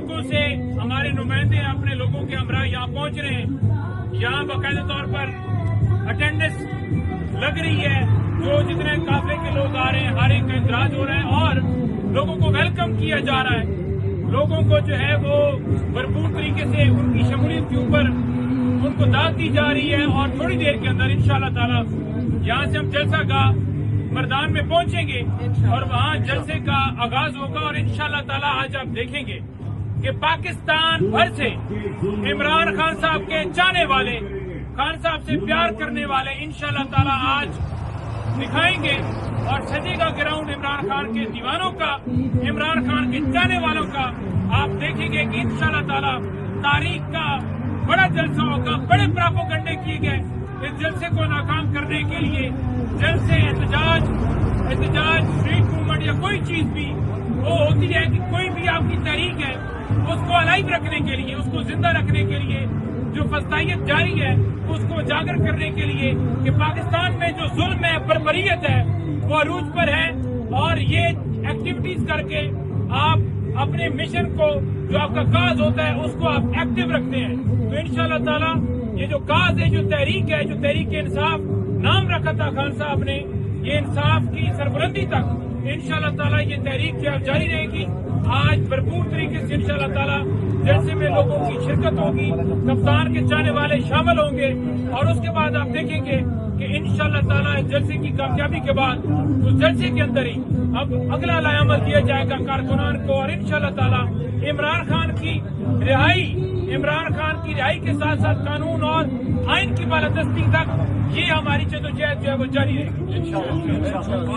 मुल्कों से हमारे नुमाइंदे अपने लोगों के हमरा यहाँ पहुँच रहे हैं। यहाँ बाकायदा तौर पर अटेंडेंस लग रही है, जो जितने काफिले के लोग आ रहे हैं हर एक का इंतराज हो रहा है और लोगों को वेलकम किया जा रहा है। लोगों को जो है वो भरपूर तरीके से उनकी शमूलियत के ऊपर उनको दाद दी जा रही है और थोड़ी देर के अंदर इंशाअल्लाह ताला यहाँ से हम जलसा गाह मैदान में पहुंचेंगे और वहाँ जलसे का आगाज होगा और इंशाअल्लाह ताला आज आप देखेंगे कि पाकिस्तान भर से इमरान खान साहब के चाहने वाले, खान साहब से प्यार करने वाले इंशाअल्लाह ताला आज दिखाएंगे और सजेगा ग्राउंड इमरान खान के दीवानों का, इमरान खान के चाहने वालों का। आप देखेंगे कि इंशाअल्लाह ताला तारीख का बड़ा जलसा होगा। बड़े प्रोपेगेंडे किए गए इस जलसे को नाकाम करने के लिए। जलसे एहतजाज, स्ट्रीट मूवमेंट या कोई चीज भी वो होती है कि कोई भी आपकी तहरीक है उसको अलाइव रखने के लिए, उसको जिंदा रखने के लिए, जो फस्तायत जारी है उसको उजागर करने के लिए कि पाकिस्तान में जो जुल्म है, बर्बरियत है, वो अरूज पर है। और ये एक्टिविटीज करके आप अपने मिशन को, जो आपका काज होता है, उसको आप एक्टिव रखते हैं। तो इंशाअल्लाह ताला ये जो काज है, जो तहरीक है, जो तहरीक इंसाफ नाम रखा था खान साहब ने, ये इंसाफ की सरबुलंदी तक इंशाअल्लाह ताला ये तहरीक जो जारी रहेगी। आज भरपूर तरीके से इंशाअल्लाह ताला जलसे में लोगों की शिरकत होगी, कप्तान के चाहने वाले शामिल होंगे और उसके बाद आप देखेंगे कि इंशाअल्लाह ताला जलसे की कामयाबी के बाद उस जलसे के अंदर ही अब अगला लायामल दिया जाएगा कारकुनान को और इंशाअल्लाह ताला इमरान खान की रिहाई के साथ साथ कानून और आइन की बालादस्ती तक ये हमारी जदोजहद जो है वो जारी रहेगी इंशाअल्लाह।